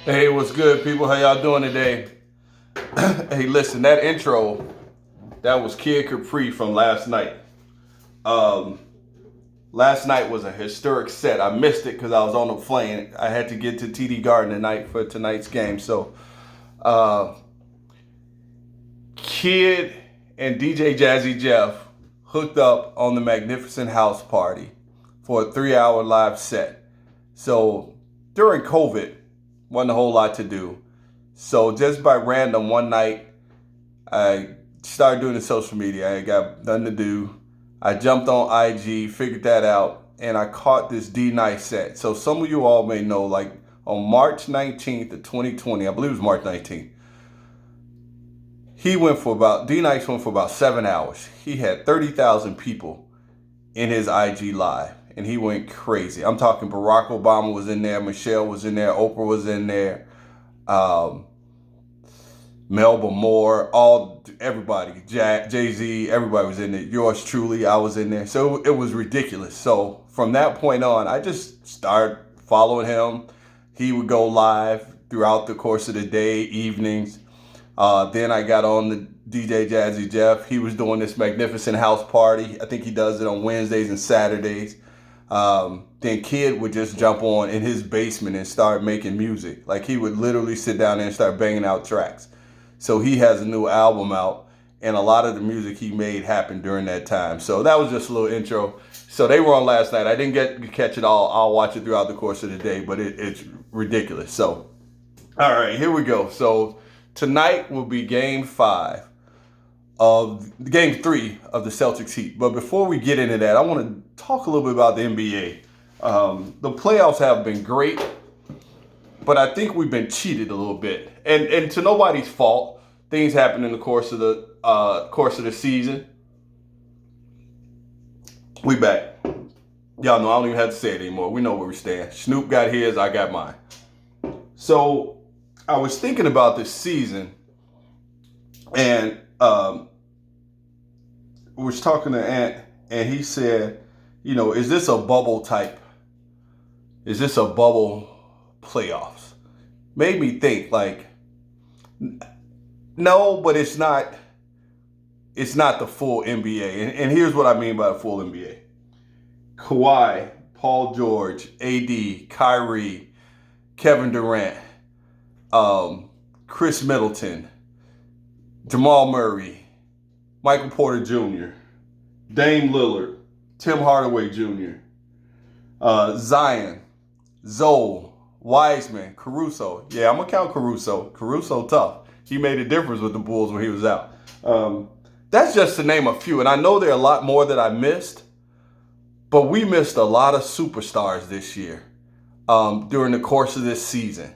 Hey, what's good, people? How y'all doing today? Hey, listen, that intro, that was Kid Capri from last night. Um, Last night was a historic set. I missed it because I was on the plane. I had to get to TD Garden tonight for tonight's game. So, uh, Kid and DJ Jazzy Jeff hooked up on the Magnificent House Party for a 3 hour live set. So, during COVID, wasn't a whole lot to do. So, just by random, one night, I started doing the social media. I got nothing to do. I jumped on IG, figured that out, and I caught this D Nice set. So some of you all may know, like on March 19th of 2020, I believe it was March 19th, D Nice went for about 7 hours. He had 30,000 people in his IG live, and he went crazy. I'm talking Barack Obama was in there, Michelle was in there, Oprah was in there. Um, Melba Moore, everybody, Jay Z, everybody was in there. Yours truly, I was in there. So it was ridiculous. So from that point on, I just started following him. He would go live throughout the course of the day, evenings. Then I got on the DJ Jazzy Jeff. He was doing this magnificent house party. I think he does it on Wednesdays and Saturdays. Then Kid would just jump on in his basement and start making music. Like he would literally sit down there and start banging out tracks. So he has a new album out, and a lot of the music he made happened during that time. So that was just a little intro. So they were on last night. I didn't get to catch it all. I'll watch it throughout the course of the day, but it's ridiculous. So, all right, here we go. So tonight will be game three of the Celtics Heat. But before we get into that, I want to talk a little bit about the NBA. The playoffs have been great, but I think we've been cheated a little bit, and to nobody's fault. Things happen in the course of the season. We back. Y'all know I don't even have to say it anymore. We know where we stand. Snoop got his, I got mine. So I was thinking about this season, and was talking to Ant, and he said, is this a bubble type? Is this a bubble playoffs? Made me think like, no, but it's not. It's not the full NBA, and here's what I mean by the full NBA: Kawhi, Paul George, AD, Kyrie, Kevin Durant, Chris Middleton, Jamal Murray, Michael Porter Jr., Dame Lillard, Tim Hardaway Jr., Zion, Zoe, Wiseman, Caruso. Yeah, I'm gonna count Caruso. Caruso tough. He made a difference with the Bulls when he was out. That's just to name a few, and I know there are a lot more that I missed, but we missed a lot of superstars this year during the course of this season.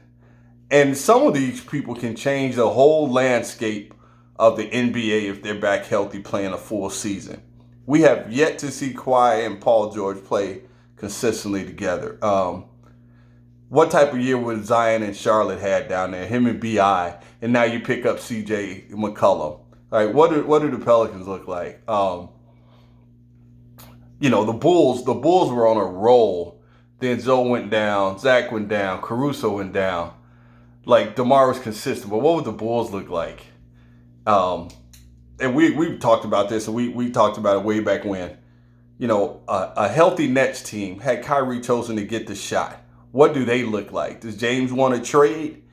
And some of these people can change the whole landscape of the NBA if they're back healthy playing a full season. We have yet to see Kawhi and Paul George play consistently together. What type of year would Zion and Charlotte had down there? Him and Bi, and now you pick up CJ McCollum. Like, what do the Pelicans look like? The Bulls were on a roll. Then Zoe went down, Zach went down, Caruso went down. Like DeMar was consistent, but what would the Bulls look like? And we talked about this, and we talked about it way back when. A healthy Nets team had Kyrie chosen to get the shot. What do they look like? Does James want to trade?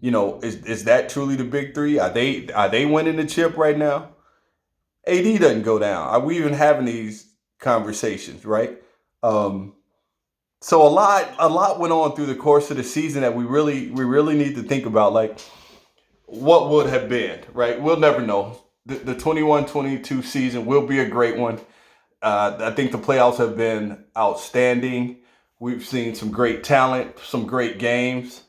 Is that truly the big three? Are they winning the chip right now? AD doesn't go down. Are we even having these conversations, right? So a lot went on through the course of the season that we really need to think about, like what would have been, right? We'll never know. The 21-22 season will be a great one. I think the playoffs have been outstanding. We've seen some great talent, some great games,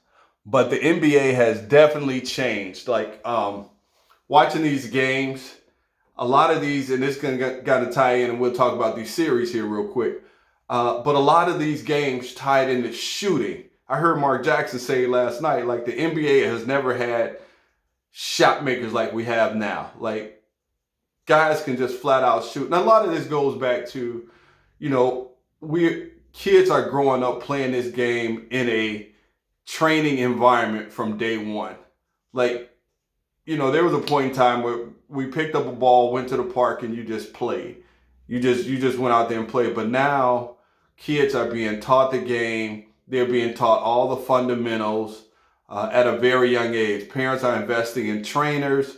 but the NBA has definitely changed. Like watching these games, a lot of these, and this got to tie in, and we'll talk about these series here real quick. But a lot of these games tied into shooting. I heard Mark Jackson say last night, like the NBA has never had shot makers like we have now. Like guys can just flat out shoot. And a lot of this goes back to, we kids are growing up playing this game in a training environment from day one. Like, there was a point in time where we picked up a ball, went to the park, and you just played. You just went out there and played. But now kids are being taught the game. They're being taught all the fundamentals at a very young age. Parents are investing in trainers.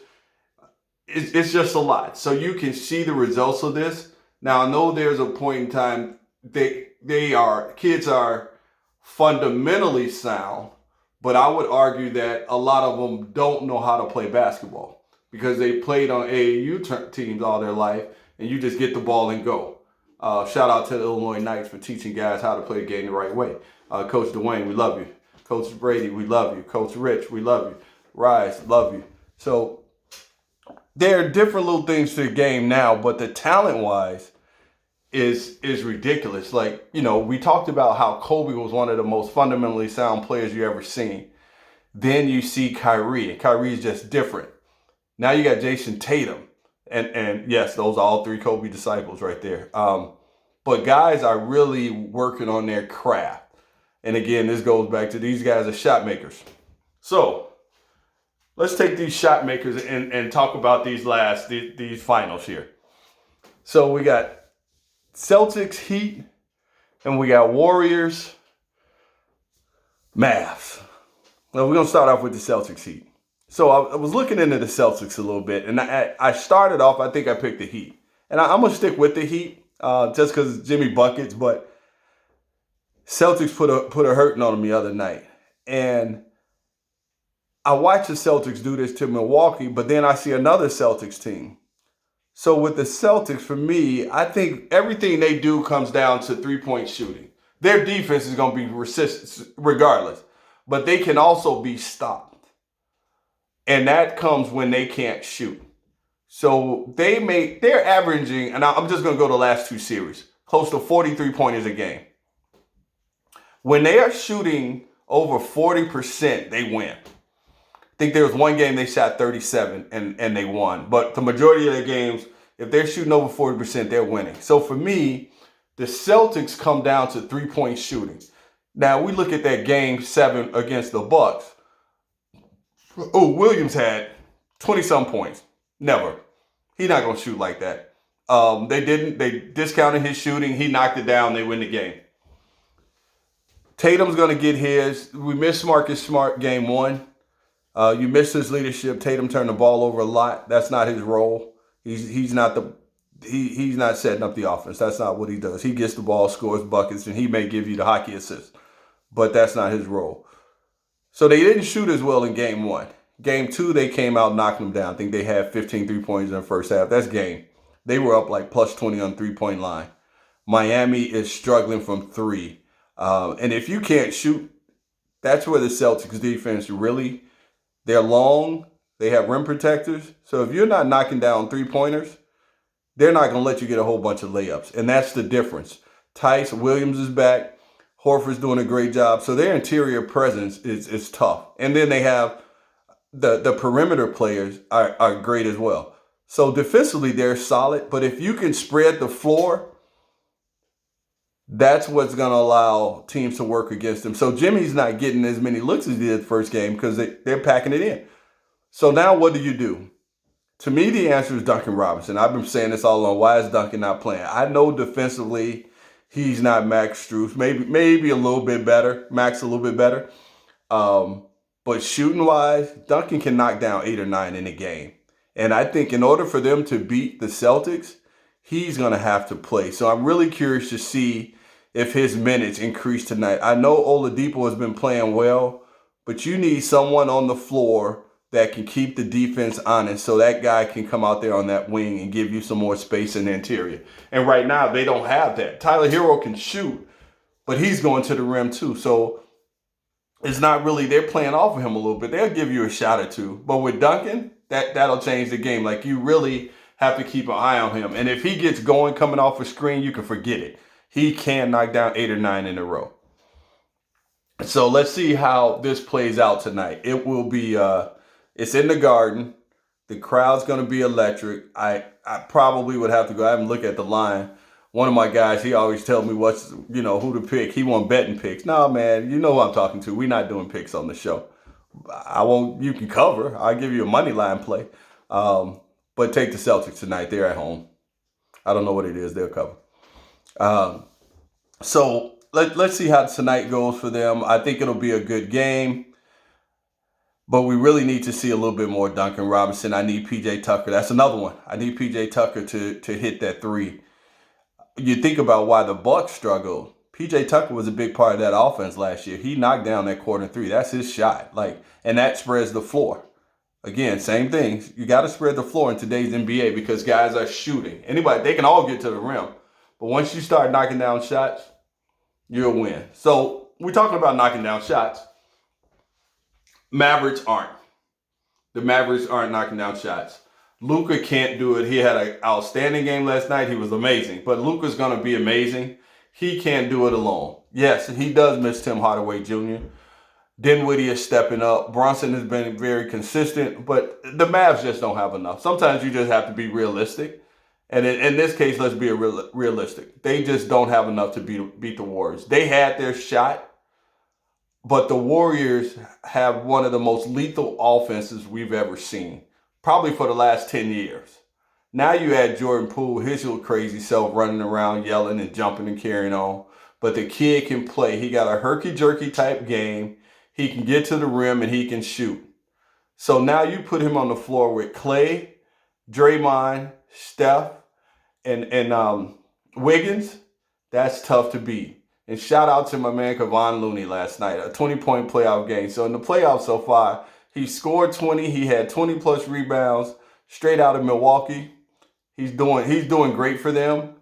It's just a lot. So you can see the results of this. Now, I know there's a point in time kids are fundamentally sound, but I would argue that a lot of them don't know how to play basketball because they played on AAU teams all their life, and you just get the ball and go. Shout out to the Illinois Knights for teaching guys how to play the game the right way. Coach Dwayne, we love you. Coach Brady, we love you. Coach Rich, we love you. Rise, love you. So there are different little things to the game now, but the talent-wise is ridiculous. Like, we talked about how Kobe was one of the most fundamentally sound players you ever seen. Then you see Kyrie, and Kyrie is just different. Now you got Jason Tatum. And yes, those are all three Kobe disciples right there. But guys are really working on their craft. And again, this goes back to these guys are shot makers. So let's take these shot makers and talk about these finals here. So we got Celtics, Heat, and we got Warriors, Mavs. Well, we're going to start off with the Celtics, Heat. So I was looking into the Celtics a little bit, and I started off, I think I picked the Heat. And I'm going to stick with the Heat just because it's Jimmy Buckets, but Celtics put a hurting on them the other night. And I watched the Celtics do this to Milwaukee, but then I see another Celtics team. So with the Celtics, for me, I think everything they do comes down to three-point shooting. Their defense is going to be resistant regardless, but they can also be stopped. And that comes when they can't shoot. So they're averaging, and I'm just going to go to the last two series, close to 43 pointers a game. When they are shooting over 40%, they win. I think there was one game they shot 37 and they won. But the majority of their games, if they're shooting over 40%, they're winning. So for me, the Celtics come down to three-point shooting. Now, we look at that game 7 against the Bucks. Oh, Williams had 20-some points. Never. He's not going to shoot like that. They discounted his shooting. He knocked it down. They win the game. Tatum's going to get his. We missed Marcus Smart game 1. You missed his leadership. Tatum turned the ball over a lot. That's not his role. He's not setting up the offense. That's not what he does. He gets the ball, scores buckets, and he may give you the hockey assist. But that's not his role. So they didn't shoot as well in game 1. Game 2, they came out knocking them down. I think they had 15 3-pointers in the first half. That's game. They were up like plus 20 on the three-point line. Miami is struggling from 3. And if you can't shoot, that's where the Celtics defense really, they're long. They have rim protectors. So if you're not knocking down three-pointers, they're not going to let you get a whole bunch of layups. And that's the difference. Tice Williams is back. Horford's doing a great job. So their interior presence is tough. And then they have the perimeter players are great as well. So defensively, they're solid. But if you can spread the floor, that's what's going to allow teams to work against them. So Jimmy's not getting as many looks as he did the first game because they're packing it in. So now what do? To me, the answer is Duncan Robinson. I've been saying this all along. Why is Duncan not playing? I know defensively he's not Max Strus. Maybe a little bit better. Max a little bit better. But shooting-wise, Duncan can knock down 8 or 9 in a game. And I think in order for them to beat the Celtics, he's going to have to play. So I'm really curious to see if his minutes increase tonight. I know Oladipo has been playing well, but you need someone on the floor that can keep the defense honest so that guy can come out there on that wing and give you some more space in the interior. And right now, they don't have that. Tyler Hero can shoot, but he's going to the rim too. So it's not really, they're playing off of him a little bit. They'll give you a shot or two. But with Duncan, that'll change the game. Like, you really have to keep an eye on him. And if he gets going coming off a screen, you can forget it. He can knock down 8 or 9 in a row. So let's see how this plays out tonight. It will be, it's in the Garden. The crowd's going to be electric. I probably would have to go. I haven't looked at the line. One of my guys, he always tells me who to pick. He want betting picks. No, man, you know who I'm talking to. We're not doing picks on the show. I won't. You can cover. I'll give you a money line play. But take the Celtics tonight. They're at home. I don't know what it is. They'll cover. So let's see how tonight goes for them. I think it'll be a good game. But we really need to see a little bit more Duncan Robinson. I need PJ Tucker. That's another one. I need PJ Tucker to hit that three. You think about why the Bucks struggled. PJ Tucker was a big part of that offense last year. He knocked down that corner three. That's his shot. And that spreads the floor. Again, same thing. You got to spread the floor in today's NBA because guys are shooting. They can all get to the rim. But once you start knocking down shots, you'll win. So we're talking about knocking down shots. Mavericks aren't. The Mavericks aren't knocking down shots. Luka can't do it. He had an outstanding game last night. He was amazing. But Luka's going to be amazing. He can't do it alone. Yes, he does miss Tim Hardaway Jr. Dinwiddie is stepping up. Brunson has been very consistent. But the Mavs just don't have enough. Sometimes you just have to be realistic. And in this case, let's be realistic. They just don't have enough to beat the Warriors. They had their shot. But the Warriors have one of the most lethal offenses we've ever seen, probably for the last 10 years. Now you add Jordan Poole, his little crazy self running around, yelling and jumping and carrying on. But the kid can play. He got a herky-jerky type game. He can get to the rim and he can shoot. So now you put him on the floor with Clay, Draymond, Steph, and Wiggins. That's tough to beat. And shout out to my man Kevon Looney last night, a 20-point playoff game. So in the playoffs so far, he scored 20. He had 20-plus rebounds straight out of Milwaukee. He's doing great for them.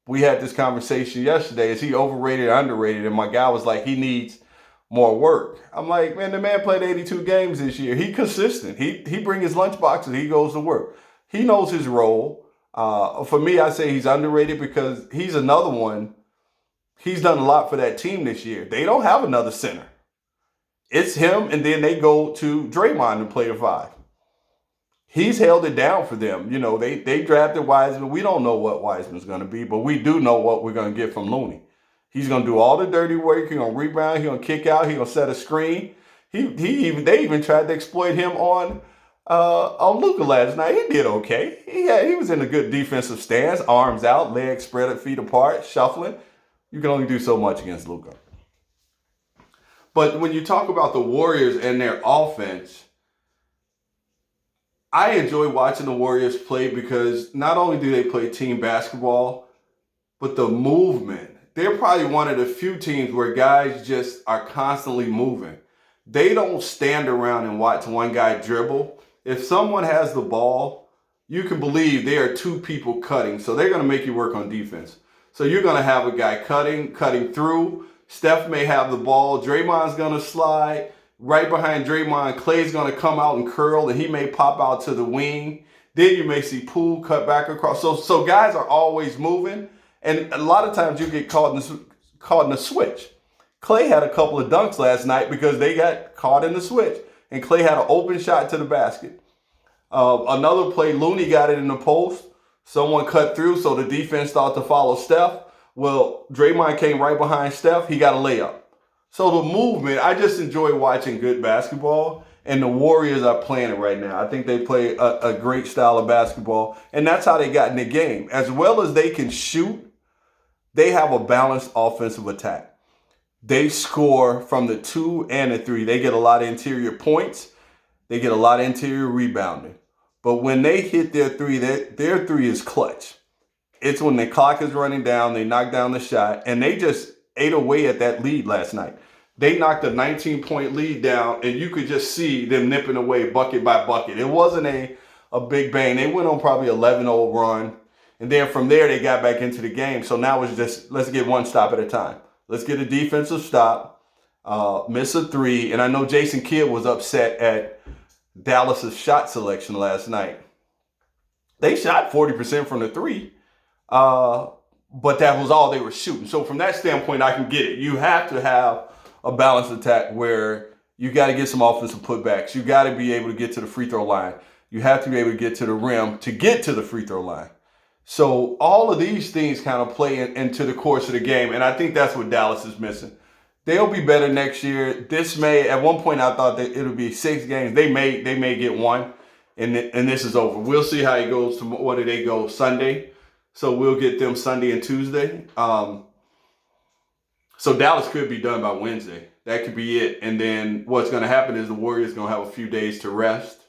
We had this conversation yesterday. Is he overrated or underrated? And my guy was like, he needs more work. I'm like, man, the man played 82 games this year. He consistent. He bring his lunch boxes. He goes to work. He knows his role. For me, I say he's underrated because he's another one. He's done a lot for that team this year. They don't have another center. It's him, and then they go to Draymond and play the five. He's held it down for them. You know, they drafted Wiseman. We don't know what Wiseman's going to be, but we do know what we're going to get from Looney. He's going to do all the dirty work. He's going to rebound. He's going to kick out. He's going to set a screen. They even tried to exploit him on Luka last night. He did okay. He was in a good defensive stance, arms out, legs spread, feet apart, shuffling. You can only do so much against Luka. But when you talk about the Warriors and their offense, I enjoy watching the Warriors play because not only do they play team basketball, but the movement. They're probably one of the few teams where guys just are constantly moving. They don't stand around and watch one guy dribble. If someone has the ball, you can believe there are two people cutting. So they're going to make you work on defense. So you're going to have a guy cutting through. Steph may have the ball. Draymond's going to slide. Right behind Draymond, Clay's going to come out and curl, and he may pop out to the wing. Then you may see Poole cut back across. So guys are always moving. And a lot of times you get caught in the switch. Clay had a couple of dunks last night because they got caught in the switch. And Clay had an open shot to the basket. Another play, Looney got it in the post. Someone cut through, so the defense started to follow Steph. Well, Draymond came right behind Steph. He got a layup. So the movement, I just enjoy watching good basketball. And the Warriors are playing it right now. I think they play a great style of basketball. And that's how they got in the game. As well as they can shoot, they have a balanced offensive attack. They score from the 2 and the 3. They get a lot of interior points. They get a lot of interior rebounding. But when they hit their 3, their 3 is clutch. It's when the clock is running down, they knock down the shot, and they just ate away at that lead last night. They knocked a 19-point lead down, and you could just see them nipping away bucket by bucket. It wasn't a big bang. They went on probably 11-0 run, and then from there they got back into the game. So now it's just, let's get one stop at a time. Let's get a defensive stop, miss a 3, and I know Jason Kidd was upset at Dallas's shot selection last night. They shot 40% from the 3, but that was all they were shooting. So from that standpoint, I can get it. You have to have a balanced attack where you got to get some offensive putbacks. You got to be able to get to the free throw line. You have to be able to get to the rim to get to the free throw line. So all of these things kind of play into the course of the game, and I think that's what Dallas is missing. They'll be better next year. This may, at one point, I thought that it'll be 6 games. They may get one, and this is over. We'll see how it goes. What do they go Sunday? So we'll get them Sunday and Tuesday. So Dallas could be done by Wednesday. That could be it. And then what's going to happen is the Warriors going to have a few days to rest,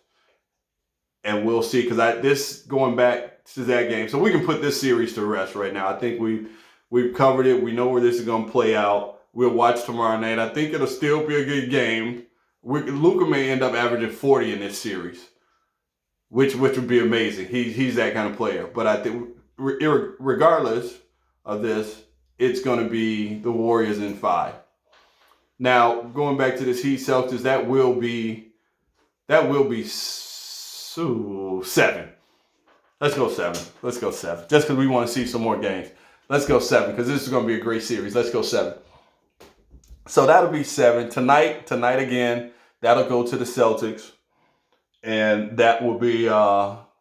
and we'll see. Because this going back to that game, so we can put this series to rest right now. I think we've covered it. We know where this is going to play out. We'll watch tomorrow night. I think it'll still be a good game. Luka may end up averaging 40 in this series, which would be amazing. He's that kind of player. But I think regardless of this, it's going to be the Warriors in 5. Now, going back to this Heat Celtics, that will be 7. Let's go 7. Let's go 7. Just because we want to see some more games. Let's go 7 because this is going to be a great series. Let's go 7. So that'll be 7. Tonight again, that'll go to the Celtics. And that will be,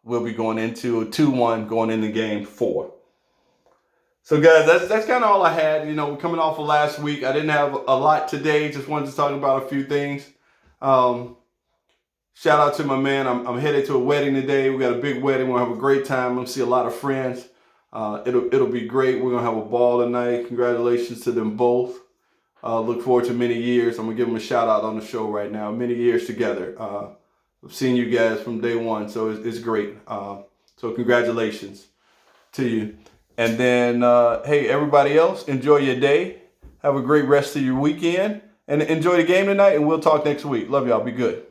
we'll be going into a 2-1 going into game 4. So guys, that's kind of all I had. You know, coming off of last week, I didn't have a lot today. Just wanted to talk about a few things. Shout out to my man. I'm headed to a wedding today. We got a big wedding. We'll have a great time. We'll see a lot of friends. It'll be great. We're gonna have a ball tonight. Congratulations to them both. Look forward to many years. I'm gonna give them a shout out on the show right now. Many years together. I've seen you guys from day one, so it's great. So congratulations to you. And then, hey, everybody else, enjoy your day. Have a great rest of your weekend. And enjoy the game tonight, and we'll talk next week. Love y'all. Be good.